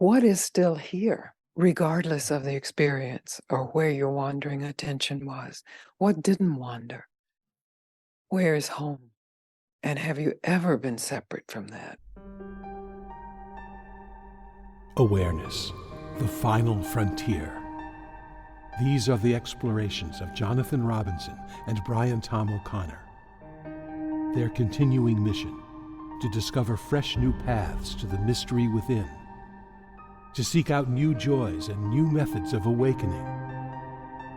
What is still here, regardless of the experience or where your wandering attention was? What didn't wander? Where is home? And have you ever been separate from that? Awareness, the final frontier. These are the explorations of Jonathan Robinson and BrianTomO'Connor. Their continuing mission, to discover fresh new paths to the mystery within, to seek out new joys and new methods of awakening,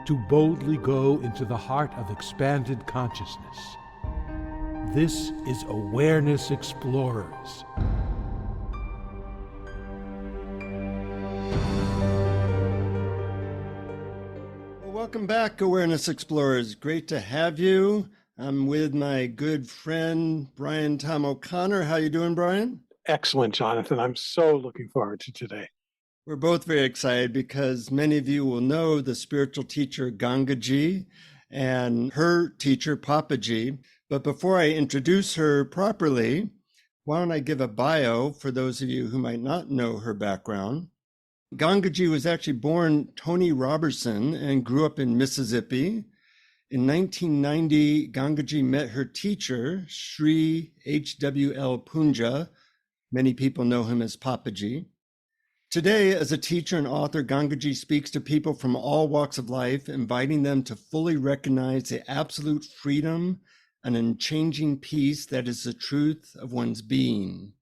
to boldly go into the heart of expanded consciousness. This is Awareness Explorers. Welcome back, Awareness Explorers. Great to have you. I'm with my good friend, BrianTomO'Connor. How you doing, Brian? Excellent, Jonathan. I'm so looking forward to today. We're both very excited because many of you will know the spiritual teacher Gangaji and her teacher Papaji. But before I introduce her properly, why don't I give a bio for those of you who might not know her background. Gangaji was actually born Tony Robertson and grew up in Mississippi. In 1990, Gangaji met her teacher, Sri H.W.L. Punja. Many people know him as Papaji. Today, as a teacher and author, Gangaji speaks to people from all walks of life, inviting them to fully recognize the absolute freedom and unchanging peace that is the truth of one's being.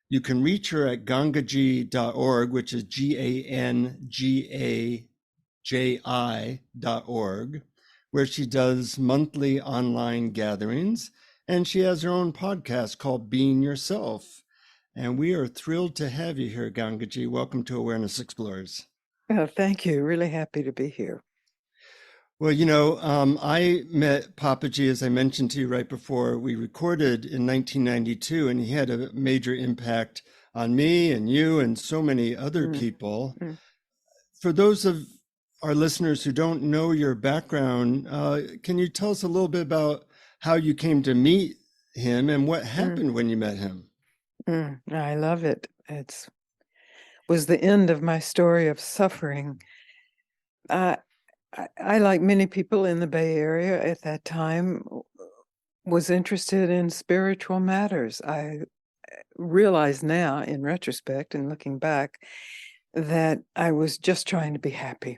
You can reach her at gangaji.org, which is GANGAJI.org, where she does monthly online gatherings, and she has her own podcast called Being Yourself. And we are thrilled to have you here, Gangaji. Welcome to Awareness Explorers. Thank you. Really happy to be here. Well, I met Papaji, as I mentioned to you right before we recorded, in 1992, and he had a major impact on me and you and so many other people. For those of our listeners who don't know your background, can you tell us a little bit about how you came to meet him and what happened when you met him? I love it. It was the end of my story of suffering. I, like many people in the Bay Area at that time, was interested in spiritual matters. I realize now, in retrospect and looking back, that I was just trying to be happy.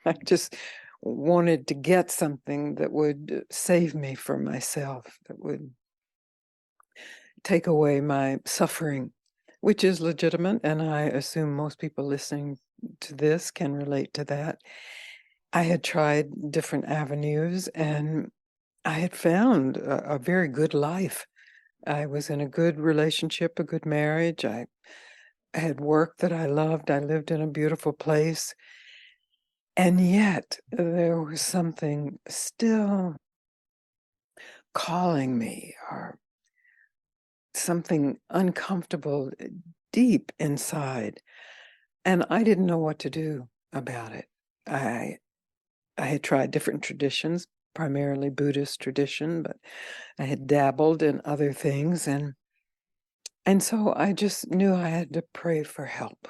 I just wanted to get something that would save me from myself, that would take away my suffering, which is legitimate, and I assume most people listening to this can relate to that. I had tried different avenues, and I had found a very good life. I was in a good relationship, a good marriage. I had work that I loved. I lived in a beautiful place. And yet there was something still calling me, or something uncomfortable deep inside. And I didn't know what to do about it. I had tried different traditions, primarily Buddhist tradition, but I had dabbled in other things. And so I just knew I had to pray for help.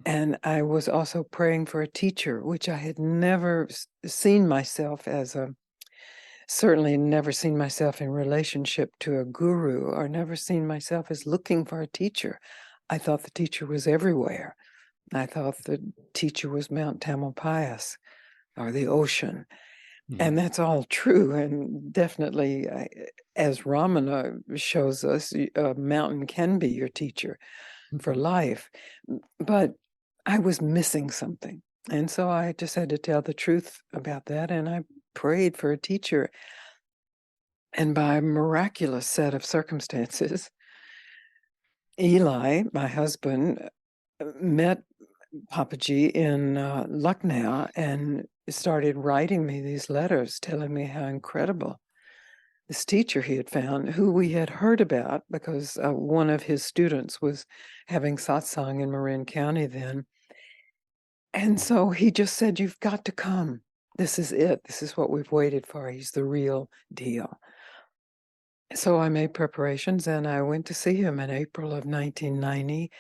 And I was also praying for a teacher, which I had never seen myself as certainly never seen myself in relationship to a guru, or never seen myself as looking for a teacher. I thought the teacher was everywhere. I thought the teacher was Mount Tamalpais or the ocean. And that's all true. And definitely, as Ramana shows us, a mountain can be your teacher for life. But I was missing something. And so I just had to tell the truth about that. And I prayed for a teacher. And by a miraculous set of circumstances, Eli, my husband, met Papaji in Lucknow and started writing me these letters telling me how incredible this teacher he had found, who we had heard about because one of his students was having satsang in Marin County then. And so he just said, "You've got to come. This is it. This is what we've waited for. He's the real deal." So I made preparations and I went to see him in April of 1990.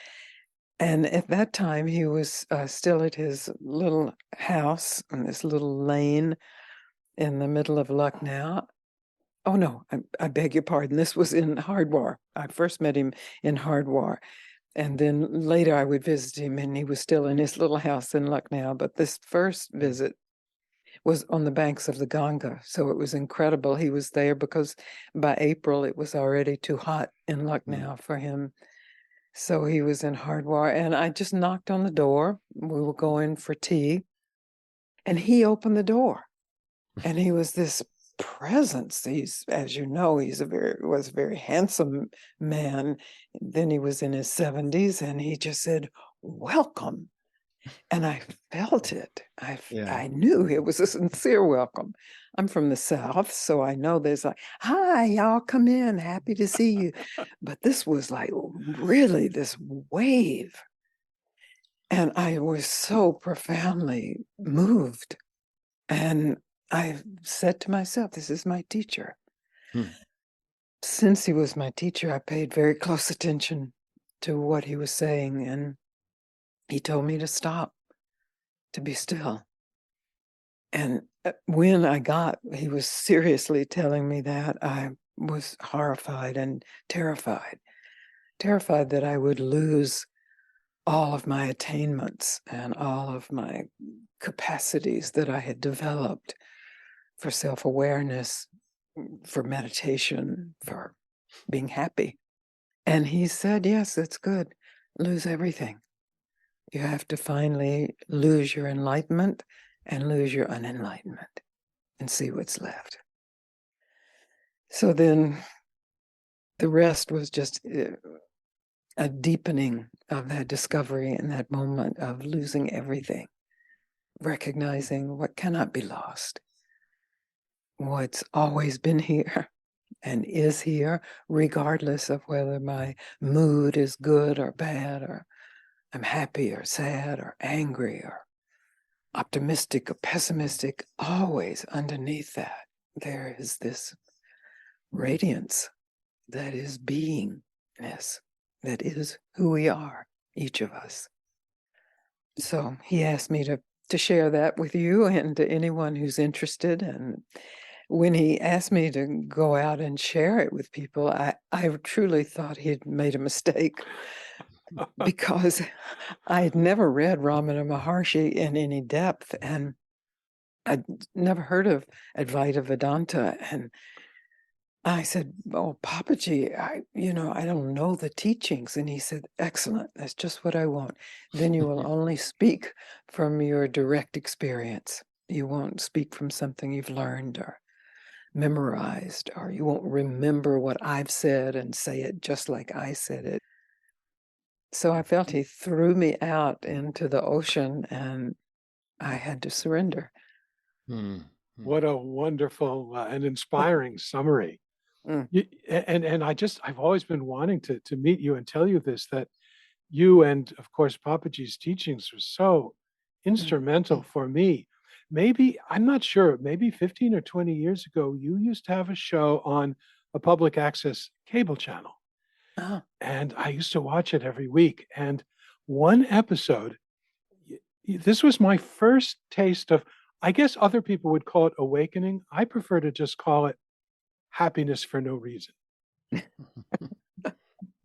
And at that time, he was still at his little house in this little lane in the middle of Lucknow. Oh, no, I beg your pardon. This was in Hardwar. I first met him in Hardwar. And then later I would visit him, and he was still in his little house in Lucknow. But this first visit was on the banks of the Ganga. So it was incredible. He was there because by April it was already too hot in Lucknow for him. So he was in Hardwar, and I just knocked on the door. We were going for tea, and he opened the door. And he was this presence. He's, as you know, was a very handsome man. Then he was in his 70s, and he just said, "Welcome." And I felt it. I knew it was a sincere welcome. I'm from the South, so I know there's like, "Hi, y'all, come in. Happy to see you." But this was like really this wave. And I was so profoundly moved. And I said to myself, this is my teacher. Since he was my teacher, I paid very close attention to what he was saying. And he told me to stop, to be still. And when he was seriously telling me that, I was horrified and terrified that I would lose all of my attainments and all of my capacities that I had developed for self-awareness, for meditation, for being happy. And he said, yes, that's good. Lose everything. You have to finally lose your enlightenment and lose your unenlightenment and see what's left. So then the rest was just a deepening of that discovery in that moment of losing everything, recognizing what cannot be lost, what's always been here and is here, regardless of whether my mood is good or bad, or I'm happy or sad or angry or optimistic or pessimistic. Always underneath that, there is this radiance that is beingness, that is who we are, each of us. So he asked me to share that with you and to anyone who's interested. And when he asked me to go out and share it with people, I truly thought he'd made a mistake because I had never read Ramana Maharshi in any depth, and I'd never heard of Advaita Vedanta. And I said, "Oh, Papaji, I don't know the teachings." And he said, "Excellent. That's just what I want. Then you will only speak from your direct experience. You won't speak from something you've learned or memorized, or you won't remember what I've said and say it just like I said it." So I felt he threw me out into the ocean, and I had to surrender. What a wonderful and inspiring summary. Mm. And I've always been wanting to meet you and tell you this, that you and of course Papaji's teachings were so instrumental for me. Maybe, I'm not sure, maybe 15 or 20 years ago, you used to have a show on a public access cable channel. Oh. And I used to watch it every week. And one episode, this was my first taste of, I guess other people would call it awakening. I prefer to just call it happiness for no reason.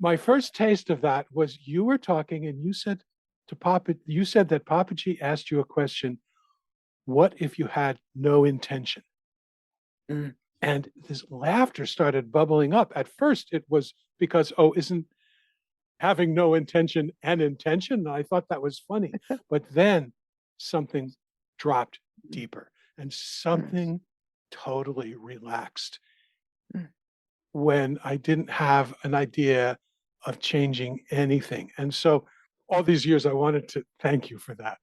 My first taste of that was you were talking and you said that Papaji asked you a question, what if you had no intention? And this laughter started bubbling up. At first it was because, isn't having no intention an intention? I thought that was funny. But then something dropped deeper and something totally relaxed when I didn't have an idea of changing anything. And so all these years, I wanted to thank you for that.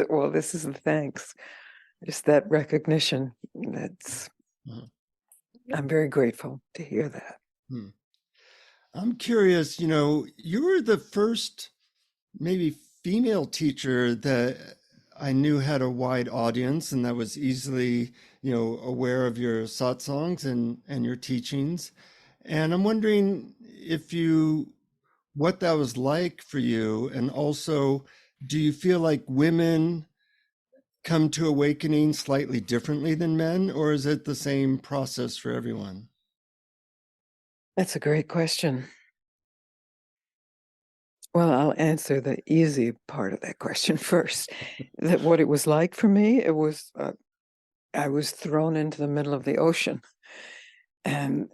Well, this is the thanks. Just that recognition. I'm very grateful to hear that. I'm curious, you were the first maybe female teacher that I knew had a wide audience and that was easily, aware of your satsangs and your teachings. And I'm wondering if you what that was like for you. And also, do you feel like women come to awakening slightly differently than men, or is it the same process for everyone? That's a great question. Well, I'll answer the easy part of that question first. That what it was like for me, it was I was thrown into the middle of the ocean, and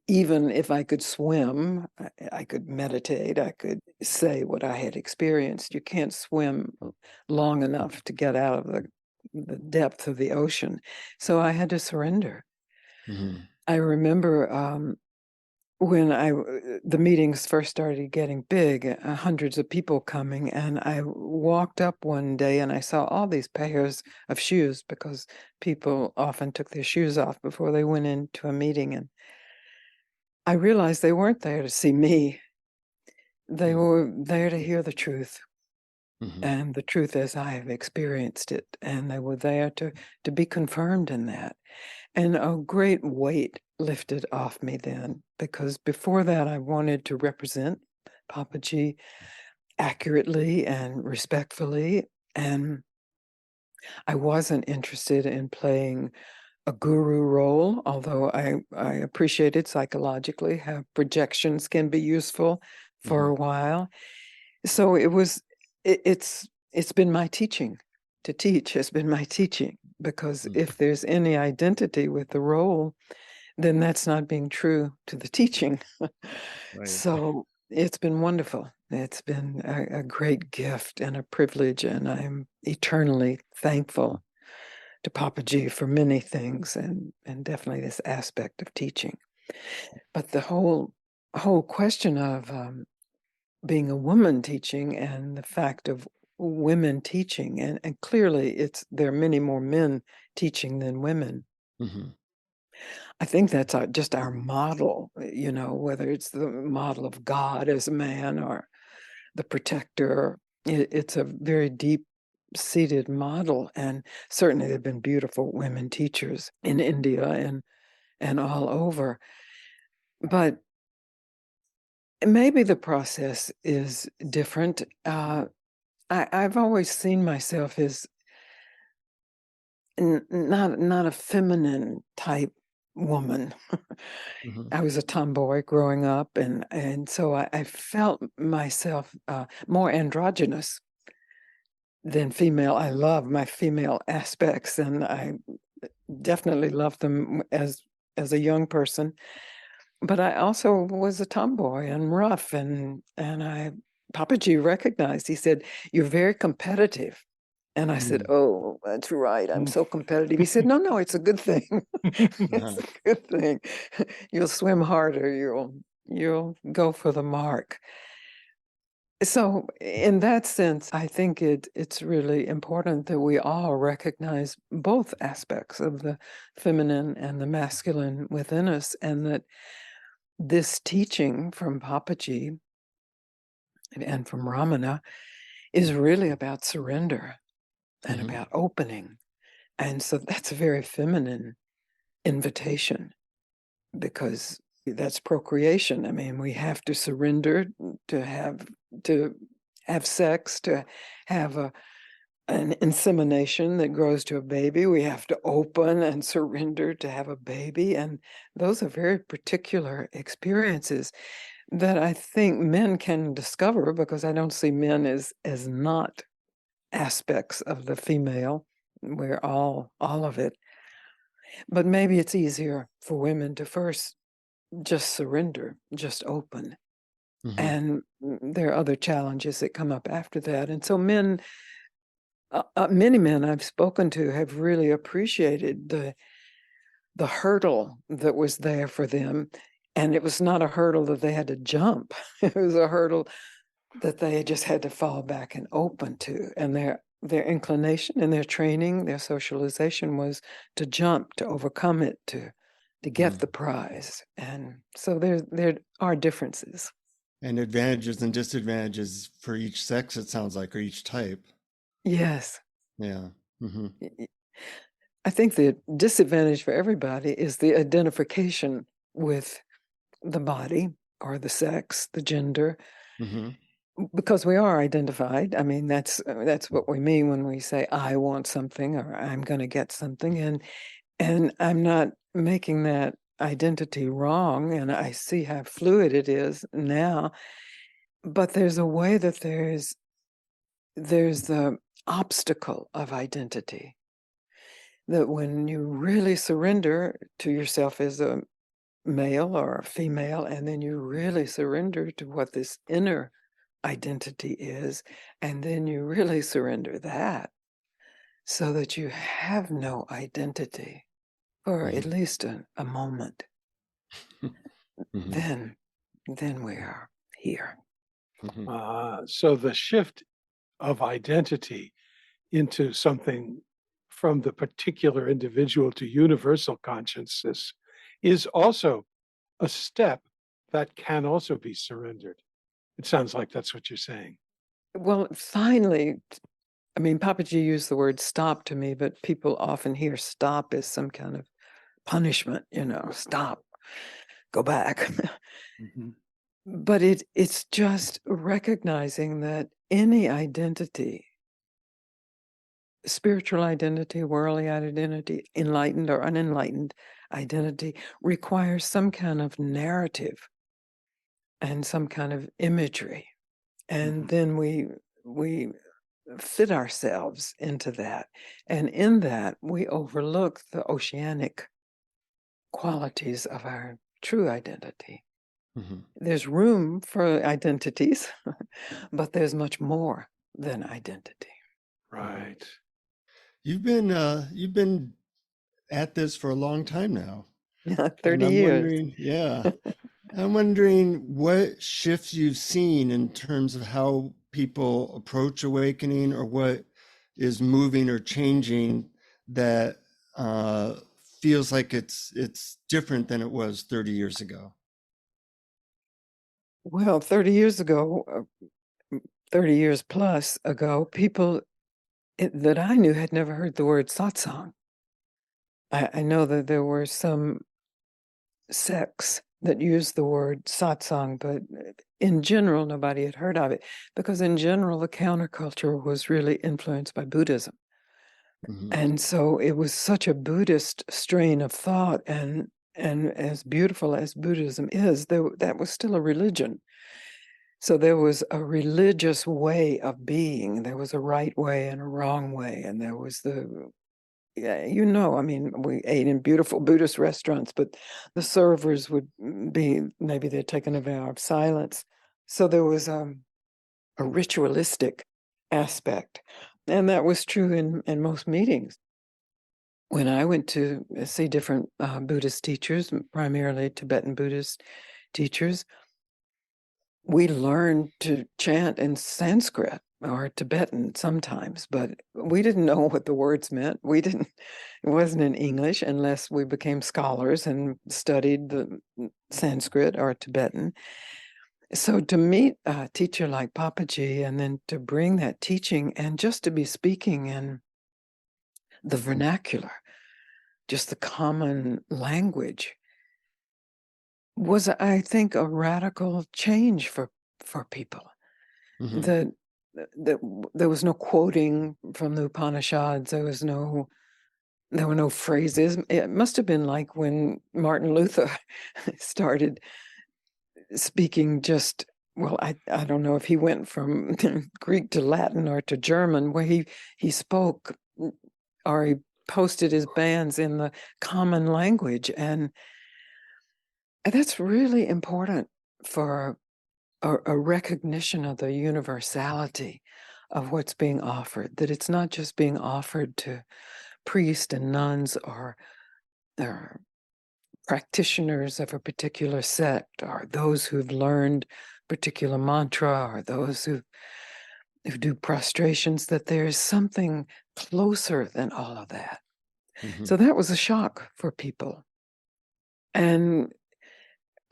even if I could swim, I could meditate, I could say what I had experienced. You can't swim long enough to get out of the depth of the ocean, so I had to surrender. Mm-hmm. I remember when the meetings first started getting big, hundreds of people coming, and I walked up one day and I saw all these pairs of shoes, because people often took their shoes off before they went into a meeting, and I realized they weren't there to see me. They were there to hear the truth, Mm-hmm. and the truth as I have experienced it, and they were there to be confirmed in that. And a great weight lifted off me then, because before that I wanted to represent Papaji accurately and respectfully, and I wasn't interested in playing a guru role, although I appreciated psychologically how projections can be useful for Mm-hmm. a while. So it's been my teaching. To teach has been my teaching, because if there's any identity with the role, then that's not being true to the teaching. Right. So it's been wonderful. It's been a great gift and a privilege, and I'm eternally thankful to Papaji for many things, and definitely this aspect of teaching. But the whole question of being a woman teaching, and the fact of women teaching, and clearly there are many more men teaching than women. Mm-hmm. I think that's just our model, whether it's the model of God as a man or the protector. It's a very deep-seated model, and certainly there have been beautiful women teachers in India and all over. But maybe the process is different. I've always seen myself as not a feminine type woman. Mm-hmm. I was a tomboy growing up, and so I felt myself more androgynous than female. I love my female aspects, and I definitely loved them as a young person. But I also was a tomboy and rough, and Papaji recognized. He said, "You're very competitive." And I said, "Oh, that's right. I'm so competitive." He said, "No, it's a good thing. Uh-huh. It's a good thing. You'll swim harder. You'll go for the mark." So in that sense, I think it's really important that we all recognize both aspects of the feminine and the masculine within us, and that this teaching from Papaji and from Ramana is really about surrender and Mm-hmm. about opening. And so that's a very feminine invitation, because that's procreation. I mean, we have to surrender to have sex, to have an insemination that grows to a baby. We have to open and surrender to have a baby. And those are very particular experiences that I think men can discover, because I don't see men as not aspects of the female. We're all of it. But maybe it's easier for women to first just surrender, just open. Mm-hmm. And there are other challenges that come up after that. And so men, many men I've spoken to have really appreciated the hurdle that was there for them. And it was not a hurdle that they had to jump. It was a hurdle that they just had to fall back and open to. And their inclination and their training, their socialization was to jump, to overcome it, to get the prize. And so there are differences. And advantages and disadvantages for each sex, it sounds like, or each type. Yes. Yeah. Mm-hmm. I think the disadvantage for everybody is the identification with the body or the sex, the gender. Mm-hmm. because we are identified. I mean, that's what we mean when we say I want something or I'm going to get something, and I'm not making that identity wrong, and I see how fluid it is now, but there's a way that there's the obstacle of identity, that when you really surrender to yourself as a male or a female, and then you really surrender to what this inner identity is, and then you really surrender that so that you have no identity for at least a moment, Mm-hmm. then we are here. Mm-hmm. So the shift of identity into something from the particular individual to universal consciousness is also a step that can also be surrendered. It sounds like that's what you're saying. Well, finally, I mean, Papaji used the word stop to me, but people often hear stop as some kind of punishment, stop, go back. Mm-hmm. But it's just recognizing that any identity, spiritual identity, worldly identity, enlightened or unenlightened identity, requires some kind of narrative and some kind of imagery. And then we fit ourselves into that. And in that, we overlook the oceanic qualities of our true identity. Mm-hmm. There's room for identities, but there's much more than identity. Right. You've been at this for a long time now. And 30 I'm years. wondering, yeah, I'm wondering what shifts you've seen in terms of how people approach awakening, or what is moving or changing that feels like it's different than it was 30 years ago. Well, 30 years ago, 30 years plus ago, people that I knew had never heard the word satsang. I know that there were some sects that used the word satsang, but in general, nobody had heard of it, because in general, the counterculture was really influenced by Buddhism. Mm-hmm. And so it was such a Buddhist strain of thought, and as beautiful as Buddhism is, that was still a religion. So there was a religious way of being. There was a right way and a wrong way, and there was I mean, we ate in beautiful Buddhist restaurants, but the servers would be, maybe they'd taken a vow of silence. So there was a ritualistic aspect, and that was true in most meetings. When I went to see different Buddhist teachers, primarily Tibetan Buddhist teachers, we learned to chant in Sanskrit or Tibetan sometimes, but we didn't know what the words meant. It wasn't in English unless we became scholars and studied the Sanskrit or Tibetan. So to meet a teacher like Papaji, and then to bring that teaching and just to be speaking in the vernacular, just the common language, was, I think, a radical change for people. Mm-hmm. That there was no quoting from the Upanishads. There were no phrases. It must have been like when Martin Luther started speaking just, well, I don't know if he went from Greek to Latin or to German, where he spoke or he posted his bands in the common language. And that's really important for a recognition of the universality of what's being offered, that it's not just being offered to priests and nuns or practitioners of a particular sect, or those who've learned particular mantra, or those who do prostrations, that there's something closer than all of that. Mm-hmm. So that was a shock for people. And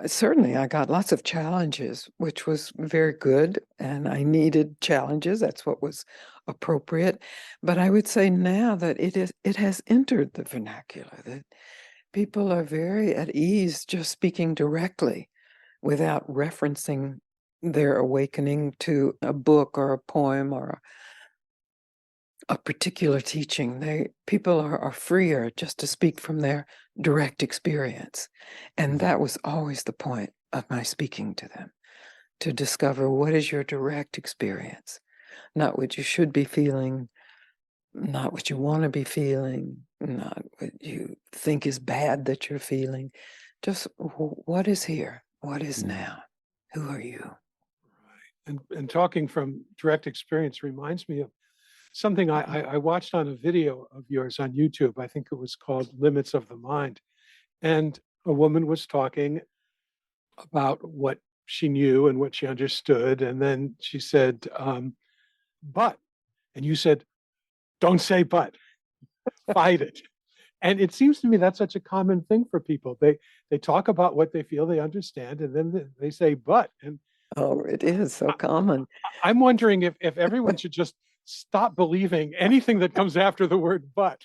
certainly I got lots of challenges, which was very good, and I needed challenges. That's what was appropriate. But I would say now that it has entered the vernacular, that people are very at ease just speaking directly without referencing their awakening to a book or a poem or a particular teaching. People are freer just to speak from their direct experience. And that was always the point of my speaking to them, to discover what is your direct experience, not what you should be feeling, not what you want to be feeling, not what you think is bad that you're feeling. Just what is here? What is now? Who are you? And talking from direct experience reminds me of something I watched on a video of yours on YouTube. I think it was called Limits of the Mind. And a woman was talking about what she knew and what she understood. And then she said, but, and you said, don't say but, fight it. And it seems to me that's such a common thing for people. They talk about what they feel they understand, and then they say but. And oh, it is so common. I'm wondering if everyone should just stop believing anything that comes after the word but.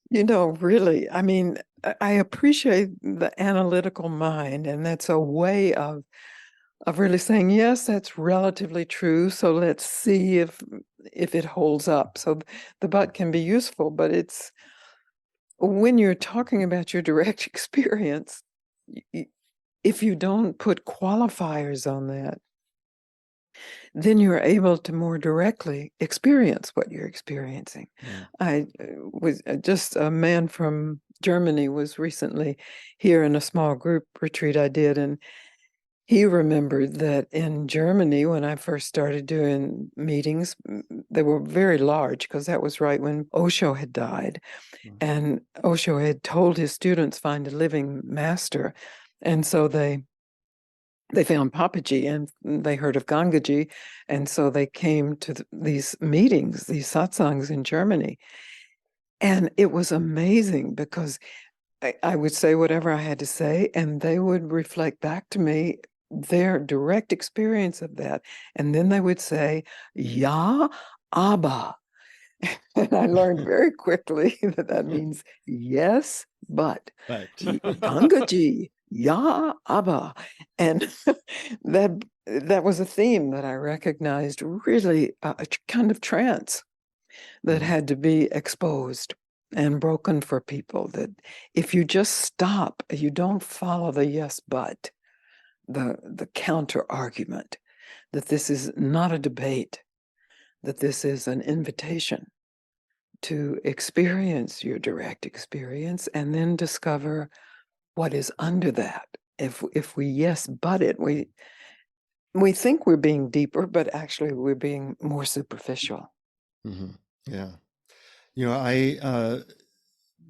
You know, really, I mean, I appreciate the analytical mind, and that's a way of really saying, yes, that's relatively true. So let's see if it holds up. So the but can be useful, but it's when you're talking about your direct experience, if you don't put qualifiers on that, then you're able to more directly experience what you're experiencing. I was just a man from Germany was recently here in a small group retreat I did, and he remembered that in Germany, when I first started doing meetings, they were very large because that was right when Osho had died. And Osho had told his students, find a living master. And so they found Papaji, and they heard of Gangaji. And so they came to these meetings, these satsangs in Germany. And it was amazing because I would say whatever I had to say, and they would reflect back to me their direct experience of that. And then they would say, Ja, aber. And I learned very quickly that means yes, but. Gangaji, ja, aber. And that was a theme that I recognized, really a kind of trance that had to be exposed and broken for people, that if you just stop, you don't follow the yes, but, the counter argument, that this is not a debate, that this is an invitation to experience your direct experience and then discover what is under that. If we yes, but it, we think we're being deeper, but actually we're being more superficial. Yeah. You know, I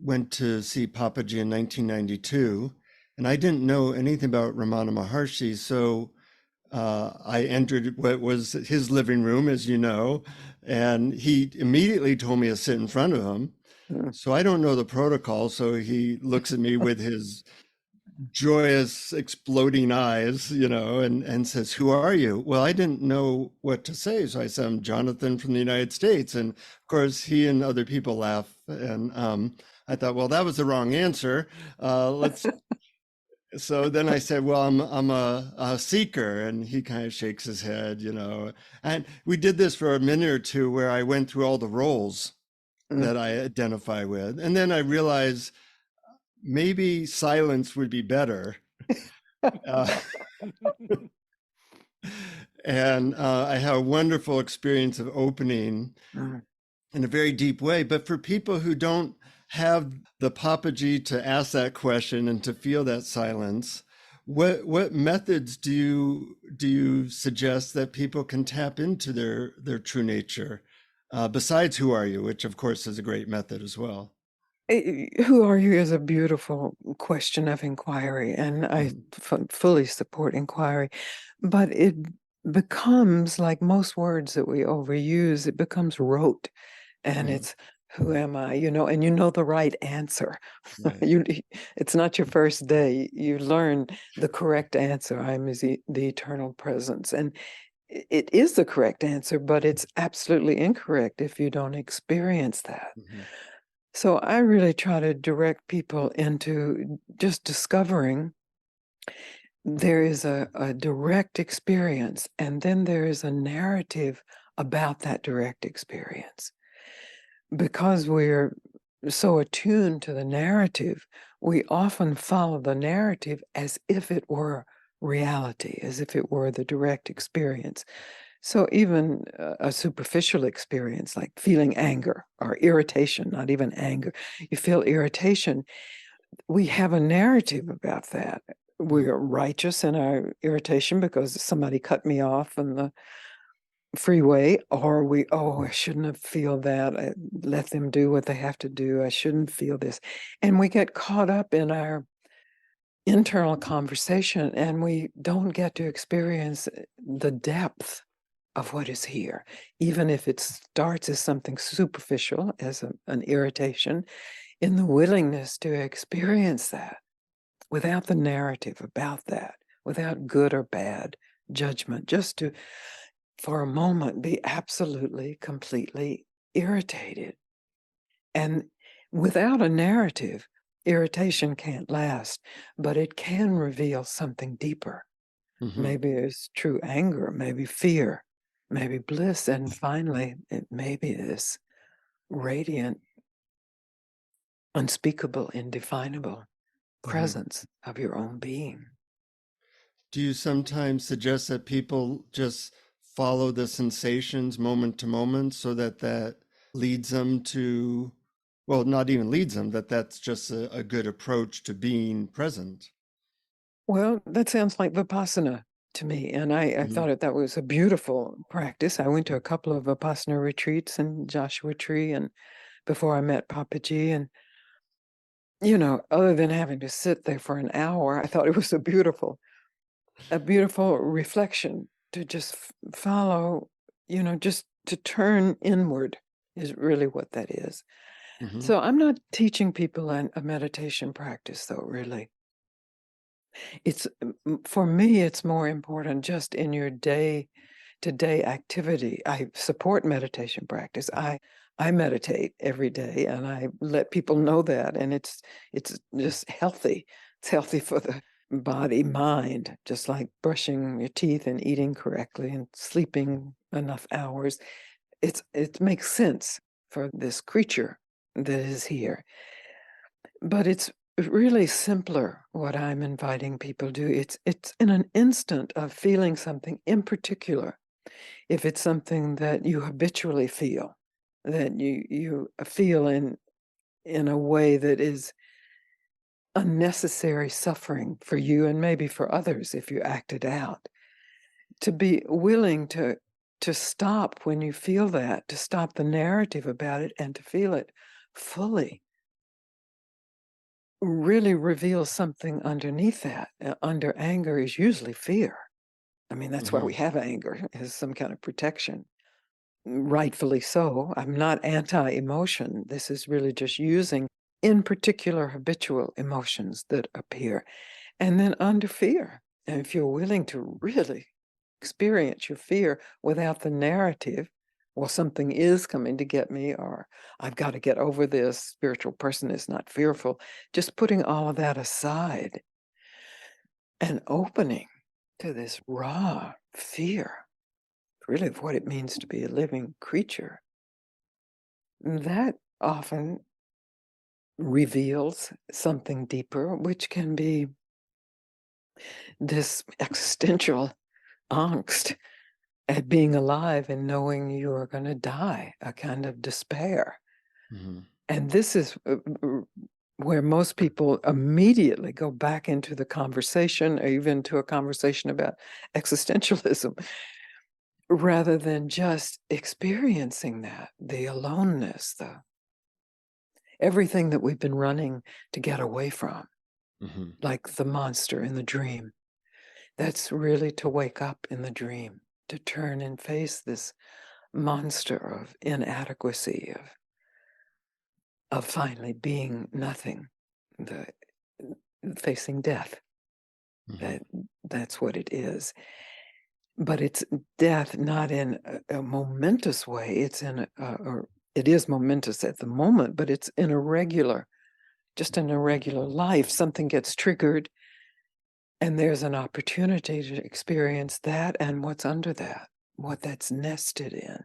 went to see Papaji in 1992, and I didn't know anything about Ramana Maharshi. So I entered what was his living room, as you know, and he immediately told me to sit in front of him. So I don't know the protocol. So he looks at me with his joyous, exploding eyes, you know, and says, "Who are you?" Well, I didn't know what to say. So I said, "I'm Jonathan from the United States." And of course, he and other people laugh. And I thought, well, that was the wrong answer. So then I said, well, I'm a seeker. And he kind of shakes his head, you know. And we did this for a minute or two where I went through all the roles that I identify with. And then I realized maybe silence would be better. And I had a wonderful experience of opening in a very deep way. But for people who don't have the Papaji to ask that question and to feel that silence, what methods do you suggest that people can tap into their true nature, besides "Who are you?", which of course is a great method as well? Who are you is a beautiful question of inquiry, and I fully support inquiry. But it becomes, like most words that we overuse, it becomes rote, and it's, who am I? You know, and you know the right answer. It's not your first day. You learn the correct answer. I'm the eternal presence. And it is the correct answer, but it's absolutely incorrect if you don't experience that. So I really try to direct people into just discovering there is a direct experience, and then there is a narrative about that direct experience. Because we're so attuned to the narrative, we often follow the narrative as if it were reality, as if it were the direct experience. So even a superficial experience like feeling anger or irritation, not even anger, you feel irritation, we have a narrative about that. We're righteous in our irritation because somebody cut me off in the freeway, or I shouldn't have feel that. Let them do what they have to do. I shouldn't feel this. And we get caught up in our internal conversation, and we don't get to experience the depth of what is here, even if it starts as something superficial, as an irritation, in the willingness to experience that without the narrative about that, without good or bad judgment, just to, for a moment, be absolutely, completely irritated. And without a narrative, irritation can't last, but it can reveal something deeper. Maybe it's true anger, maybe fear, maybe bliss, and finally, it maybe is radiant, unspeakable, indefinable presence of your own being. Do you sometimes suggest that people just follow the sensations moment to moment so that leads them to, well, not even leads them, that's just a good approach to being present? Well, that sounds like Vipassana to me. And I thought that was a beautiful practice. I went to a couple of Vipassana retreats in Joshua Tree and before I met Papaji. And, other than having to sit there for an hour, I thought it was a beautiful reflection to just follow, just to turn inward is really what that is. So I'm not teaching people a meditation practice, though, really. It's, for me, it's more important just in your day-to-day activity. I support meditation practice. I meditate every day, and I let people know that, and it's just healthy. It's healthy for the body, mind, just like brushing your teeth and eating correctly and sleeping enough hours. It makes sense for this creature that is here. But it's really simpler what I'm inviting people to do. It's in an instant of feeling something in particular. If it's something that you habitually feel, that you feel in a way that is unnecessary suffering for you and maybe for others if you act it out, to be willing to stop when you feel that, to stop the narrative about it and to feel it fully, really reveals something underneath that. Under anger is usually fear. I mean, that's why we have anger, as some kind of protection. Rightfully so. I'm not anti-emotion. This is really just using, in particular, habitual emotions that appear. And then under fear, and if you're willing to really experience your fear without the narrative, well, something is coming to get me, or I've got to get over this, spiritual person is not fearful, just putting all of that aside and opening to this raw fear, really of what it means to be a living creature, that often reveals something deeper, which can be this existential angst at being alive and knowing you are going to die, a kind of despair. And this is where most people immediately go back into the conversation, or even to a conversation about existentialism, rather than just experiencing that, the aloneness, everything that we've been running to get away from, like the monster in the dream. That's really to wake up in the dream, to turn and face this monster of inadequacy, of finally being nothing, facing death. That's what it is. But it's death not in a momentous way. It's or it is momentous at the moment, but it's in a regular, just an irregular life. Something gets triggered, And there's an opportunity to experience that and what's under that, what that's nested in.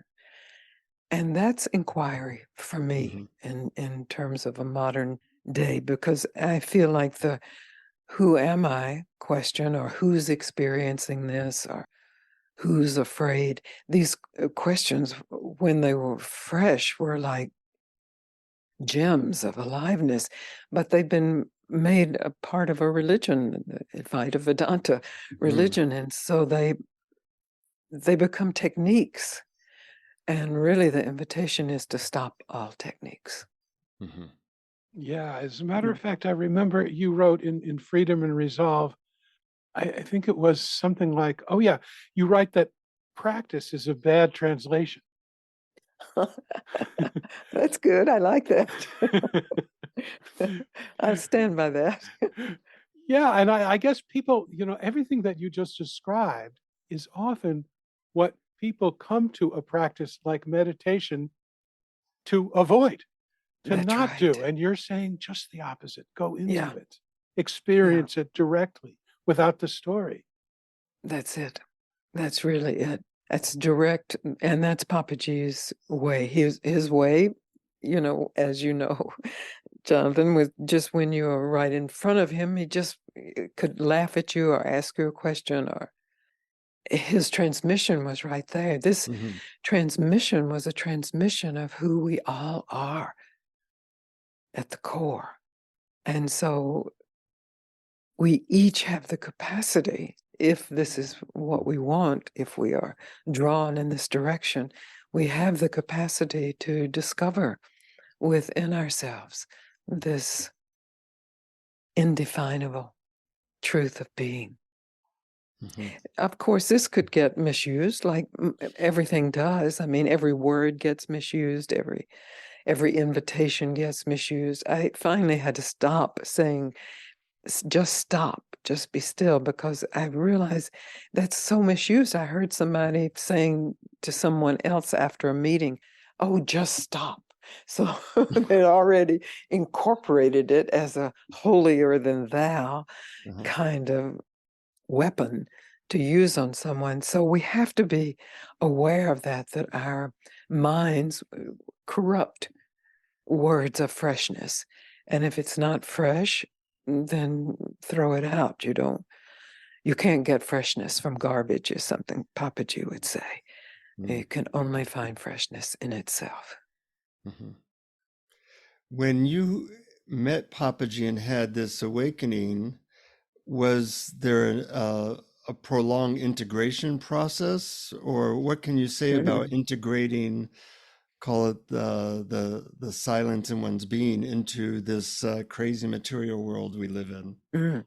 And that's inquiry for me in terms of a modern day, because I feel like the who am I question, or who's experiencing this, or who's afraid, these questions, when they were fresh, were like gems of aliveness, but they've been made a part of a religion, the Advaita Vedanta religion, and so they become techniques. And really, the invitation is to stop all techniques. Yeah, as a matter of fact, I remember you wrote in Freedom and Resolve, I think it was something like, oh yeah, you write that practice is a bad translation. That's good. I like that. I'll stand by that. Yeah, and I guess people, everything that you just described is often what people come to a practice like meditation to avoid, to That's not do. right. And you're saying just the opposite. Go into Yeah. it, experience it directly without the story. That's it. That's really it. That's direct, and that's Papaji's way. His way, as you know, Jonathan, was just when you were right in front of him, he just could laugh at you or ask you a question, or his transmission was right there. This transmission was a transmission of who we all are at the core. And so we each have the capacity, if this is what we want, if we are drawn in this direction, we have the capacity to discover within ourselves this indefinable truth of being. Of course, this could get misused, like everything does. I mean, every word gets misused, every invitation gets misused. I finally had to stop saying, just stop, just be still, because I realized that's so misused. I heard somebody saying to someone else after a meeting, oh, just stop. So they already incorporated it as a holier than thou kind of weapon to use on someone. So we have to be aware of that our minds corrupt words of freshness. And if it's not fresh, then throw it out. You can't get freshness from garbage, is something Papaji would say. You can only find freshness in itself. When you met Papaji and had this awakening, was there a prolonged integration process, or what can you say about integrating, call it the silence in one's being, into this crazy material world we live in?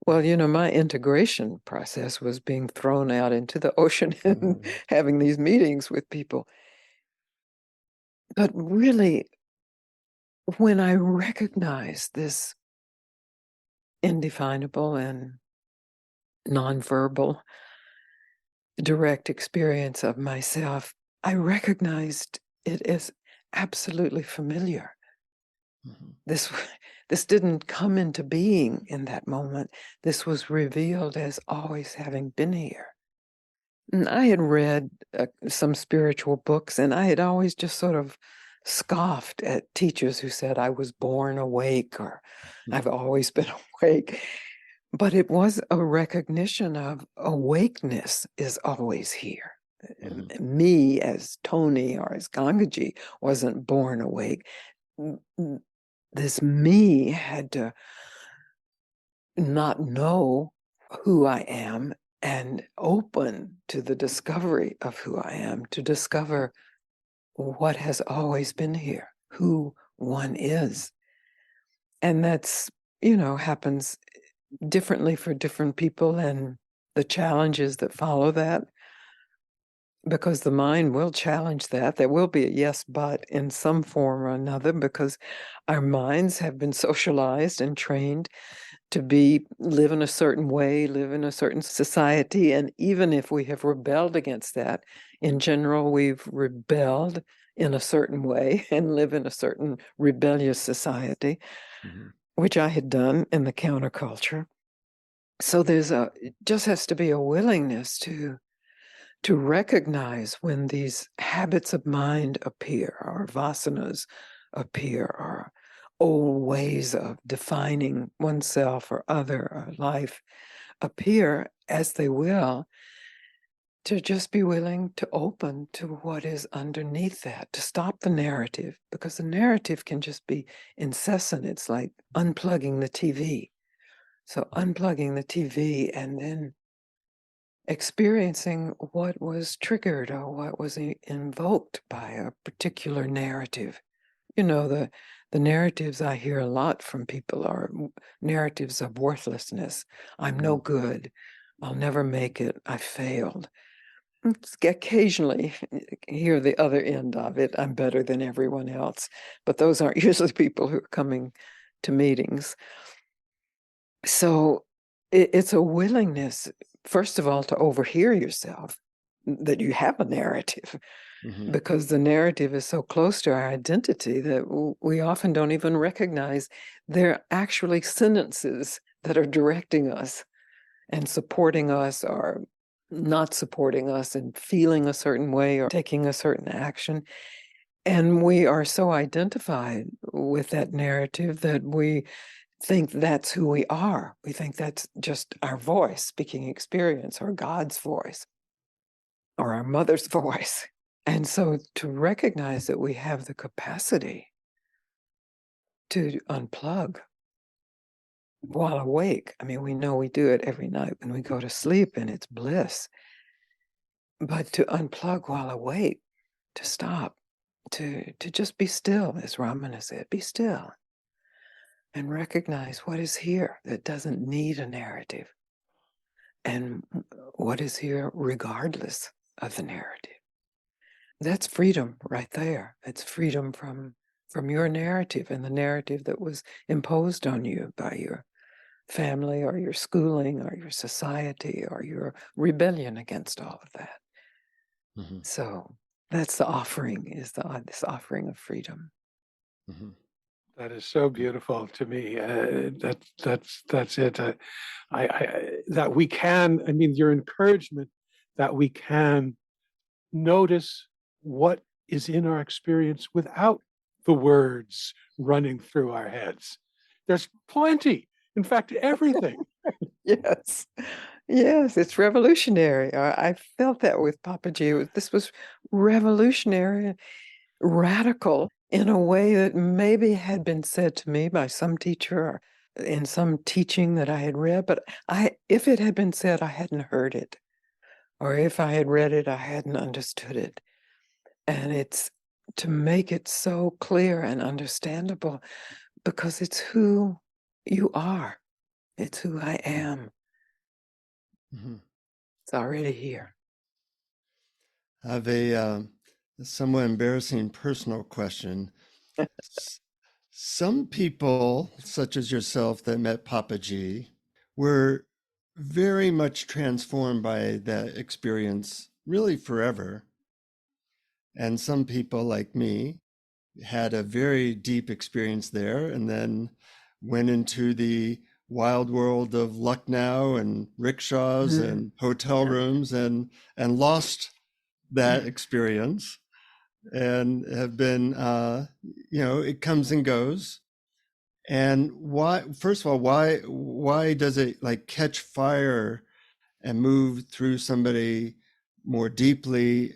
Well, my integration process was being thrown out into the ocean and having these meetings with people. But really, when I recognize this indefinable and nonverbal direct experience of myself, I recognized it as absolutely familiar. This didn't come into being in that moment. This was revealed as always having been here. And I had read some spiritual books, and I had always just sort of scoffed at teachers who said I was born awake, or I've always been awake. But it was a recognition of awakeness is always here. Me as Tony or as Gangaji wasn't born awake. This me had to not know who I am and open to the discovery of who I am, to discover what has always been here, who one is. And that's, happens differently for different people, and the challenges that follow that, because the mind will challenge that. There will be a yes, but in some form or another, because our minds have been socialized and trained to live in a certain way, live in a certain society. And even if we have rebelled against that, in general, we've rebelled in a certain way and live in a certain rebellious society, which I had done in the counterculture. So it just has to be a willingness to recognize when these habits of mind appear, or vasanas appear, or old ways of defining oneself or other or life appear, as they will, to just be willing to open to what is underneath that, to stop the narrative, because the narrative can just be incessant. It's like unplugging the TV. So unplugging the TV and then experiencing what was triggered or what was invoked by a particular narrative. The narratives I hear a lot from people are narratives of worthlessness. I'm no good. I'll never make it. I failed. Occasionally hear the other end of it. I'm better than everyone else. But those aren't usually people who are coming to meetings. So it's a willingness, first of all, to overhear yourself, that you have a narrative, because the narrative is so close to our identity that we often don't even recognize they're actually sentences that are directing us and supporting us or not supporting us and feeling a certain way or taking a certain action. And we are so identified with that narrative that we think that's who we are. We think that's just our voice, speaking experience, or God's voice, or our mother's voice. And so to recognize that we have the capacity to unplug while awake. I mean, we know we do it every night when we go to sleep, and it's bliss. But to unplug while awake, to stop, to just be still, as Ramana said, be still. And recognize what is here that doesn't need a narrative, and what is here regardless of the narrative. That's freedom right there. It's freedom from your narrative and the narrative that was imposed on you by your family or your schooling or your society or your rebellion against all of that. So that's the offering, is this offering of freedom. That is so beautiful to me. That's it. That we can. I mean, your encouragement that we can notice what is in our experience without the words running through our heads. There's plenty. In fact, everything. Yes. Yes, it's revolutionary. I felt that with Papaji. This was revolutionary, radical, in a way that maybe had been said to me by some teacher or in some teaching that I had read, but if it had been said, I hadn't heard it. Or if I had read it, I hadn't understood it. And it's to make it so clear and understandable, because it's who you are. It's who I am. It's already here. I have a somewhat embarrassing personal question. Some people, such as yourself, that met Papaji were very much transformed by that experience, really forever. And some people, like me, had a very deep experience there and then went into the wild world of Lucknow and rickshaws and hotel rooms and lost that experience, and have been, it comes and goes. And why, first of all, why does it like catch fire and move through somebody more deeply?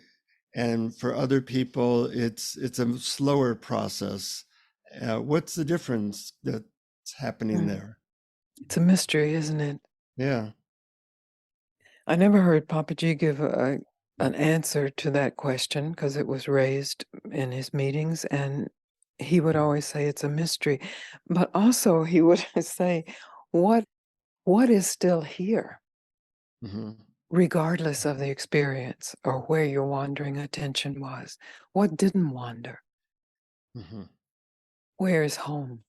And for other people, it's a slower process. What's the difference that's happening there? It's a mystery, isn't it? Yeah. I never heard Papaji give an answer to that question, because it was raised in his meetings, and he would always say it's a mystery. But also he would say, what is still here? Regardless of the experience or where your wandering attention was. What didn't wander? Where is home?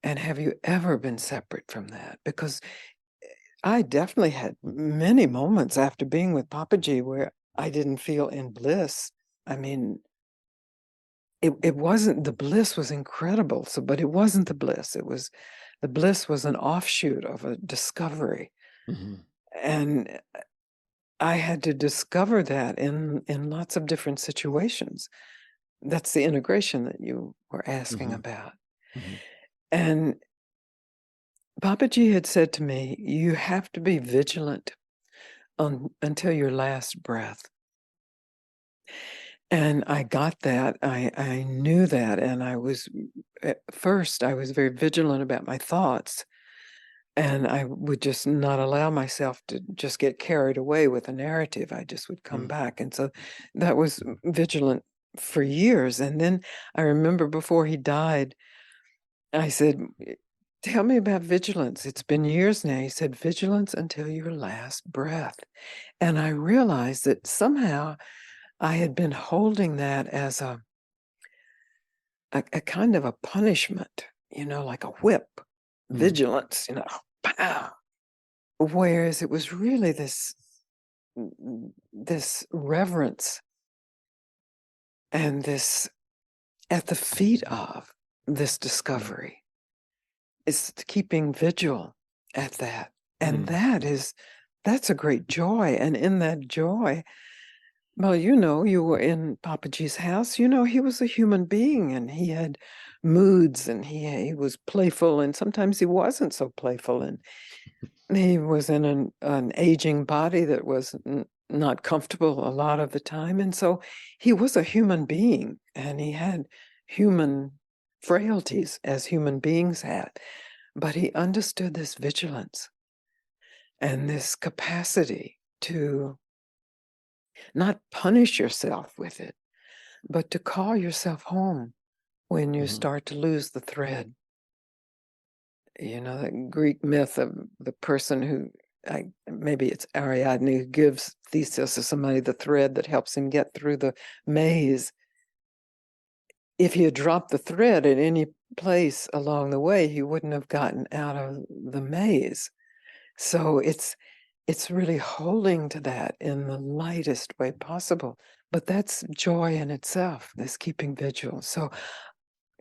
And have you ever been separate from that? Because I definitely had many moments after being with Papaji where I didn't feel in bliss. I mean, it wasn't, the bliss was incredible. But it wasn't the bliss. The bliss was an offshoot of a discovery Mhm. And I had to discover that in lots of different situations. That's the integration that you were asking Mhm. about. Mhm. And Papaji had said to me, you have to be vigilant until your last breath. And I got that. I knew that. And at first, I was very vigilant about my thoughts. And I would just not allow myself to just get carried away with a narrative. I just would come Mm. back. And so that was vigilant for years. And then I remember before he died, I said, tell me about vigilance. It's been years now. He said, vigilance until your last breath. And I realized that somehow I had been holding that as a kind of a punishment, like a whip, Mm. vigilance, pow. Whereas it was really this reverence and this at the feet of this discovery. It's keeping vigil at that. And Mm. that's a great joy. And in that joy, well, you were in Papaji's house. He was a human being and he had moods and he was playful and sometimes he wasn't so playful. And he was in an aging body that was not comfortable a lot of the time. And so he was a human being and he had human frailties as human beings had. But he understood this vigilance and this capacity to not punish yourself with it, but to call yourself home when you Mhm. start to lose the thread. That Greek myth of the person who, maybe it's Ariadne, who gives Theseus or somebody the thread that helps him get through the maze. If he had dropped the thread at any place along the way, he wouldn't have gotten out of the maze. So it's really holding to that in the lightest way possible. But that's joy in itself, this keeping vigil. So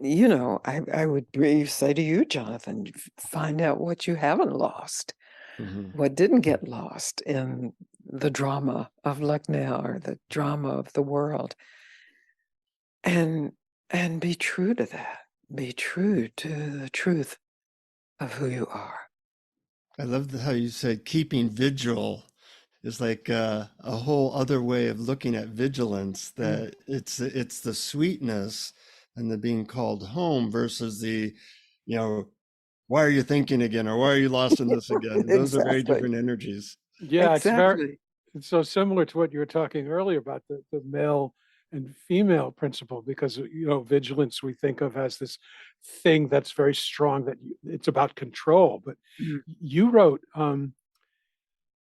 I would say to you, Jonathan, find out what you haven't lost, Mhm. what didn't get lost in the drama of Lucknow or the drama of the world, and be true to that. Be true to the truth of who you are. I love how you said keeping vigil is like a whole other way of looking at vigilance, Mm. that it's the sweetness and the being called home versus the, you know, why are you thinking again, or why are you lost in this again? Those are very Exactly. different energies. Yeah, Exactly. it's so similar to what you were talking earlier about the male and female principle, because vigilance we think of as this thing that's very strong, that it's about control. But Mm, you wrote,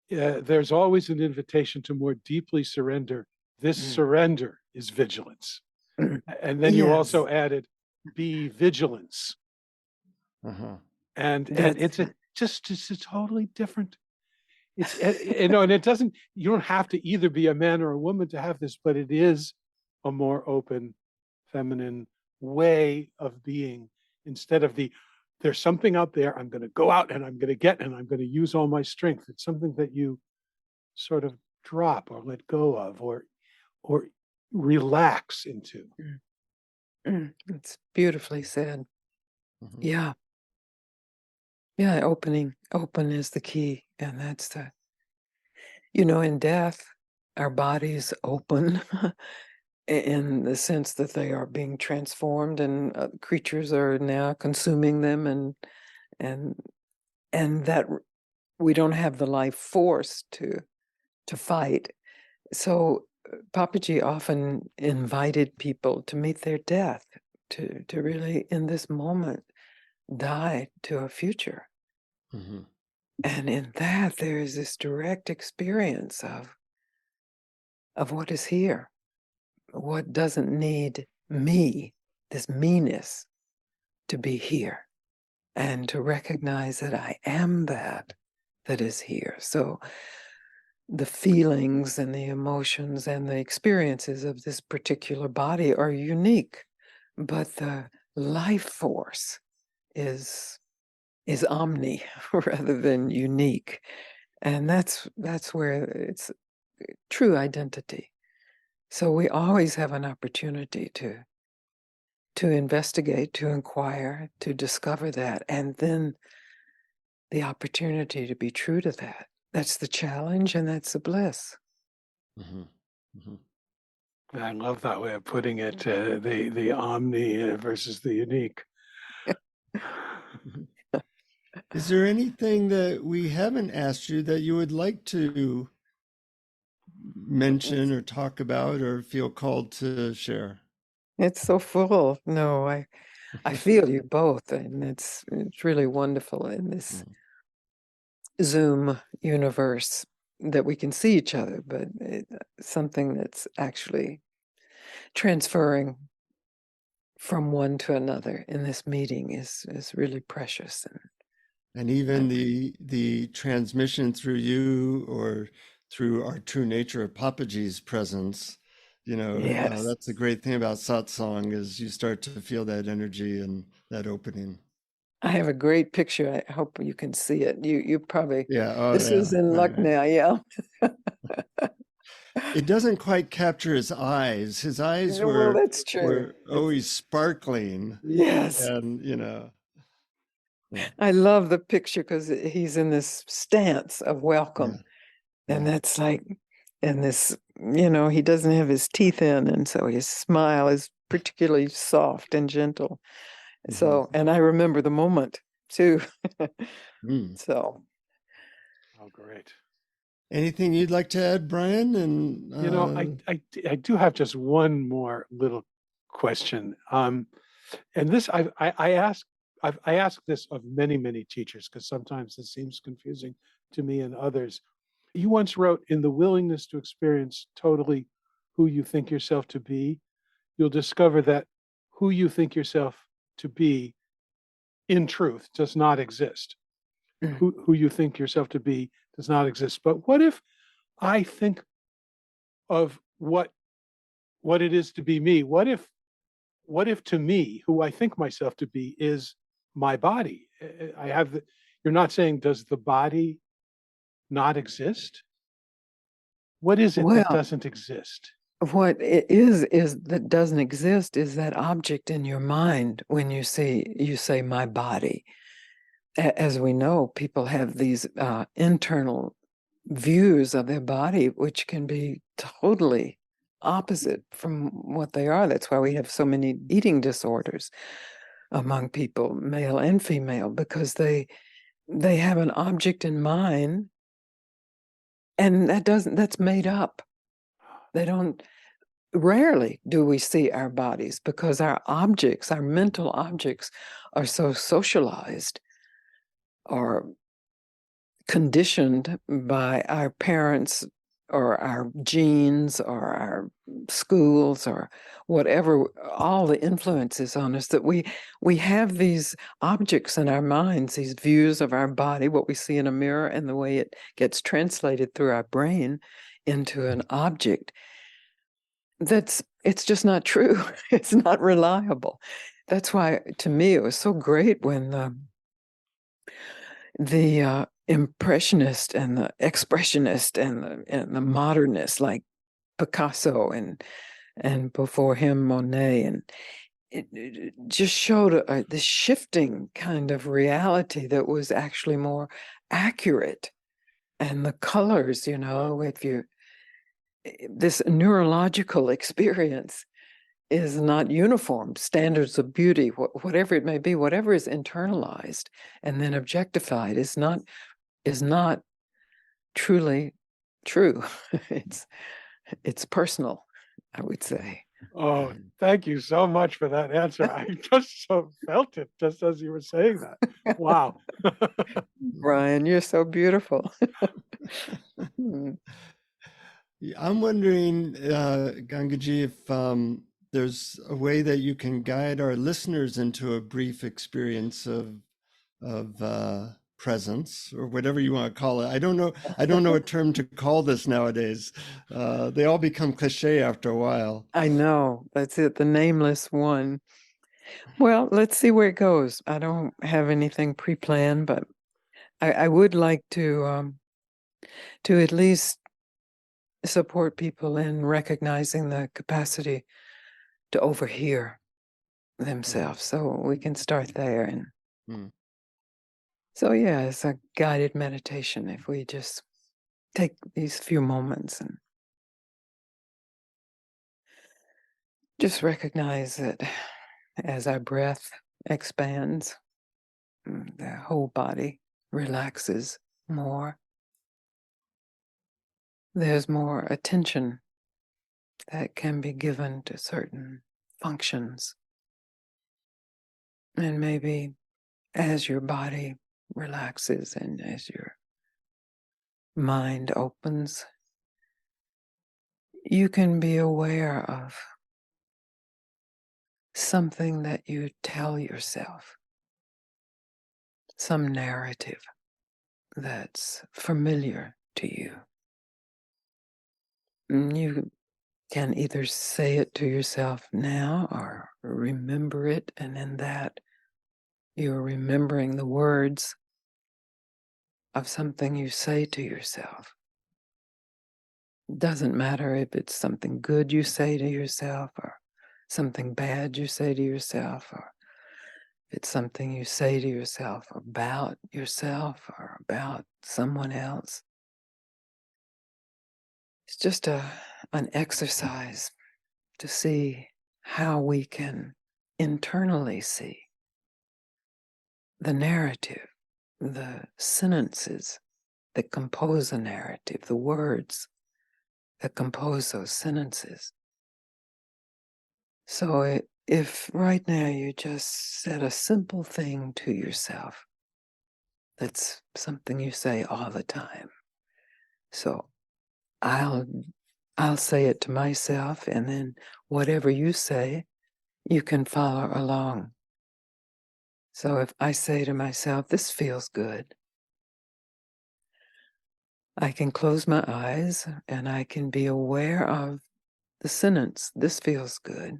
there's always an invitation to more deeply surrender. This mm, surrender is vigilance. mm. And then you Yes, also added, be vigilance. Uh-huh. And that's it's it. it's a totally different. And it doesn't. You don't have to either be a man or a woman to have this, but it is a more open, feminine way of being, instead of there's something out there. I'm going to go out and I'm going to get and I'm going to use all my strength. It's something that you sort of drop or let go of, or relax into. Mm, it's beautifully said. Mhm. Yeah. Yeah, open is the key. And that's in death, our bodies open in the sense that they are being transformed and creatures are now consuming them and that we don't have the life force to fight. So Papaji often invited people to meet their death, to really in this moment die to a future. Mhm. And in that, there is this direct experience of what is here, what doesn't need me, this meanness, to be here, and to recognize that I am that is here. So the feelings and the emotions and the experiences of this particular body are unique, but the life force is omni rather than unique. And that's where it's true identity. So we always have an opportunity to investigate, to inquire, to discover that, and then the opportunity to be true to that. That's the challenge, and that's the bliss. Mm-hmm. Mm-hmm. I love that way of putting it, the omni versus the unique. Is there anything that we haven't asked you that you would like to mention or talk about or feel called to share? It's so full. No, I feel you both, and it's really wonderful in this Zoom universe that we can see each other, but something that's actually transferring from one to another in this meeting is really precious. And even the transmission through you or through our true nature of Papaji's presence, Yes, that's the great thing about satsang is you start to feel that energy and that opening. I have a great picture. I hope you can see it. You probably, Yeah. Oh, this yeah. is in Right, right. Lucknow, yeah. It doesn't quite capture his eyes. His eyes Well, were that's true. always sparkling, Yes. and I love the picture because he's in this stance of welcome. yeah, And yeah. that's like, and this, he doesn't have his teeth in. And so his smile is particularly soft and gentle. So, and I remember the moment too. Mm. So, Oh, great. Anything you'd like to add, Brian? And I do have just one more little question. And this I ask this of many teachers because sometimes it seems confusing to me and others. You once wrote, in the willingness to experience totally who you think yourself to be, you'll discover that who you think yourself to be in truth does not exist. mm, Who you think yourself to be does not exist. But what if I think of what it is to be me? What if to me, who I think myself to be, is my body? I have the, you're not saying, does the body not exist? What is it that well, doesn't exist? what it is that doesn't exist is that object in your mind when you say my body. As we know, people have these internal views of their body, which can be totally opposite from what they are. That's why we have so many eating disorders among people, male and female, because they have an object in mind, and that's made up. They don't. Rarely do we see our bodies because our mental objects, are so socialized or conditioned by our parents or our genes or our schools or whatever, all the influences on us, that we have these objects in our minds, these views of our body, what we see in a mirror, and the way it gets translated through our brain into an object it's just not true. It's not reliable. That's why, to me, it was so great when the impressionist and the expressionist and the modernist, like Picasso and before him Monet, and it just showed this shifting kind of reality that was actually more accurate. And the colors, if you this neurological experience is not uniform. Standards of beauty, whatever it may be, whatever is internalized and then objectified is not truly true. It's personal, I would say. Oh, thank you so much for that answer. I just so felt it just as you were saying that. Wow. Brian, you're so beautiful. I'm wondering, Gangaji, if there's a way that you can guide our listeners into a brief experience of presence, or whatever you want to call it. I don't know what term to call this nowadays. They all become cliche after a while. I know, that's it, the nameless one. Well, let's see where it goes. I don't have anything pre-planned, but I would like to to at least support people in recognizing the capacity to overhear themselves. So we can start there. And so, yeah, it's a guided meditation if we just take these few moments and just recognize that as our breath expands, the whole body relaxes more. There's more attention that can be given to certain functions. And maybe as your body relaxes and as your mind opens, you can be aware of something that you tell yourself, some narrative that's familiar to you. You can either say it to yourself now or remember it, and in that you're remembering the words of something you say to yourself. It doesn't matter if it's something good you say to yourself or something bad you say to yourself, or if it's something you say to yourself or about someone else. It's just an exercise to see how we can internally see the narrative, the sentences that compose a narrative, the words that compose those sentences. So if right now you just said a simple thing to yourself, that's something you say all the time. So I'll say it to myself, and then whatever you say, you can follow along. So if I say to myself, this feels good, I can close my eyes and I can be aware of the sentence, this feels good.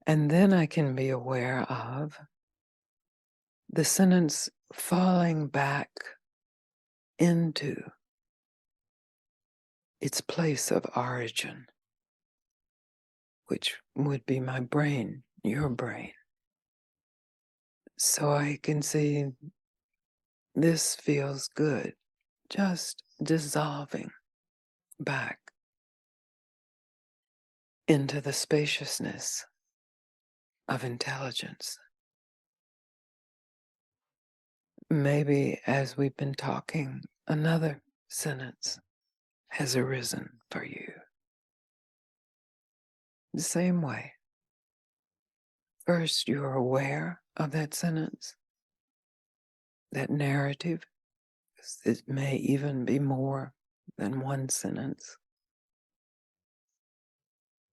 And then I can be aware of the sentence falling back into its place of origin, which would be my brain, your brain. So I can see this feels good, just dissolving back into the spaciousness of intelligence. Maybe as we've been talking, another sentence has arisen for you. The same way. First, you're aware of that sentence, that narrative. It may even be more than one sentence.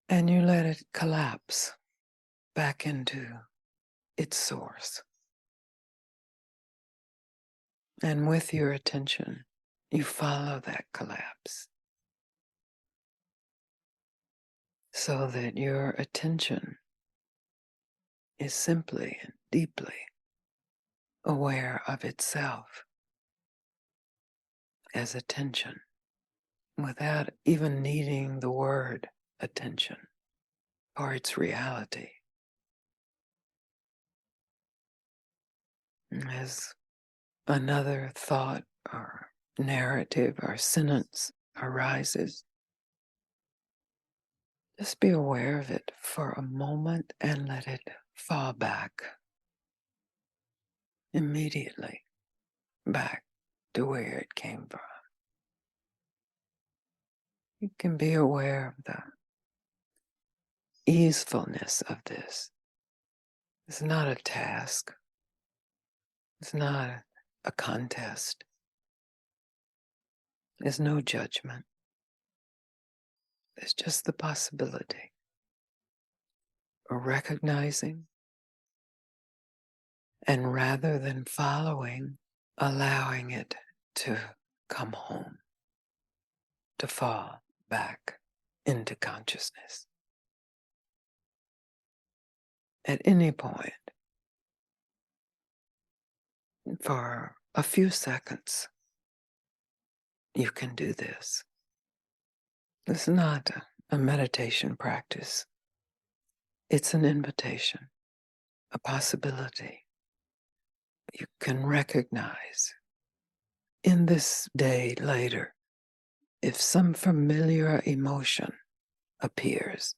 And you let it collapse back into its source. And with your attention, you follow that collapse so that your attention is simply and deeply aware of itself as attention without even needing the word attention or its reality. As another thought or narrative or sentence arises, just be aware of it for a moment and let it fall back immediately back to where it came from. You can be aware of the easefulness of this. It's not a task. It's not a contest. There's no judgment. There's just the possibility of recognizing, and rather than following, allowing it to come home, to fall back into consciousness. At any point, for a few seconds, you can do this. It's not a meditation practice. It's an invitation, a possibility. You can recognize in this day later, if some familiar emotion appears,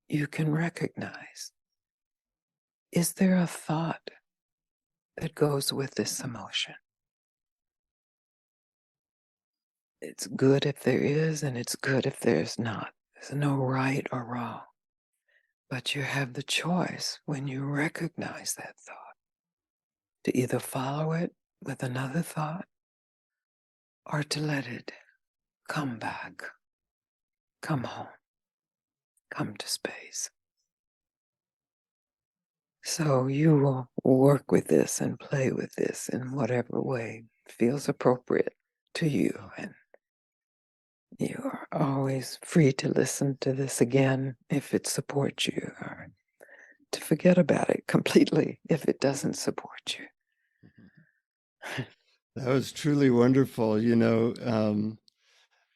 you can recognize, is there a thought that goes with this emotion? It's good if there is, and it's good if there's not. There's no right or wrong. But you have the choice when you recognize that thought to either follow it with another thought or to let it come back, come home, come to space. So you will work with this and play with this in whatever way feels appropriate to you. And you are always free to listen to this again if it supports you, or to forget about it completely if it doesn't support you. That was truly wonderful.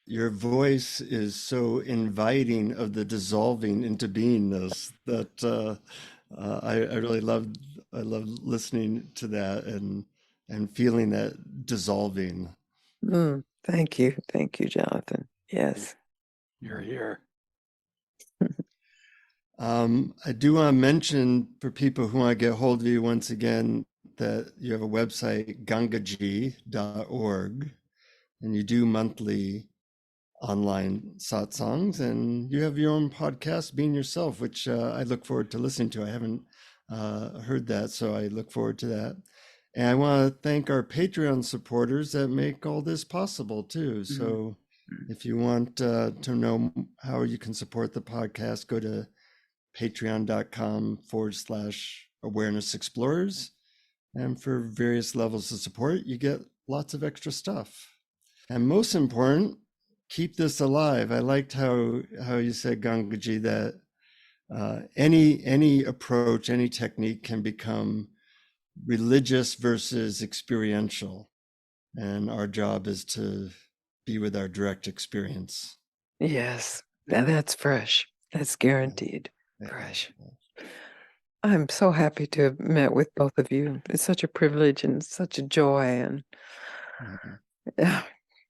Your voice is so inviting of the dissolving into beingness that I really loved. I love listening to that and feeling that dissolving. Thank you, Jonathan. Yes, You're here. I do want to mention for people who want to get hold of you once again that you have a website, Gangaji.org, and you do monthly online satsangs, and you have your own podcast, Being Yourself, which I look forward to listening to. I haven't heard that, so I look forward to that. And I want to thank our Patreon supporters that make all this possible too. So if you want to know how you can support the podcast, go to patreon.com/awareness explorers. And for various levels of support, you get lots of extra stuff. And most important, keep this alive. I liked how you said, Gangaji, that any approach, any technique can become religious versus experiential. And our job is to be with our direct experience. Yes, that's fresh. That's guaranteed fresh. I'm so happy to have met with both of you. It's such a privilege and such a joy. And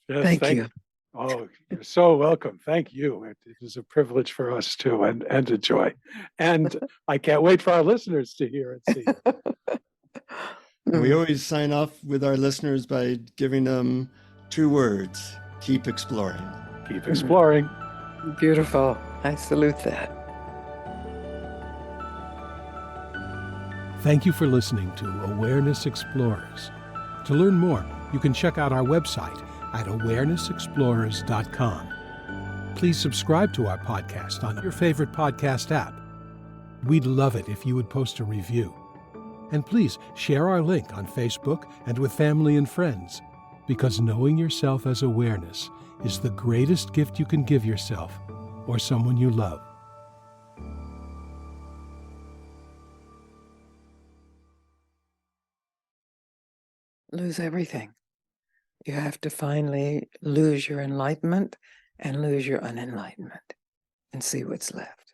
thank you. Oh, you're so welcome. Thank you. It is a privilege for us too, and a joy. And I can't wait for our listeners to hear and see. We always sign off with our listeners by giving them 2 words: keep exploring. Keep exploring. Beautiful. I salute that. Thank you for listening to Awareness Explorers. To learn more, you can check out our website at awarenessexplorers.com. Please subscribe to our podcast on your favorite podcast app. We'd love it if you would post a review. And please share our link on Facebook and with family and friends, because knowing yourself as awareness is the greatest gift you can give yourself or someone you love. Lose everything. You have to finally lose your enlightenment and lose your unenlightenment and see what's left.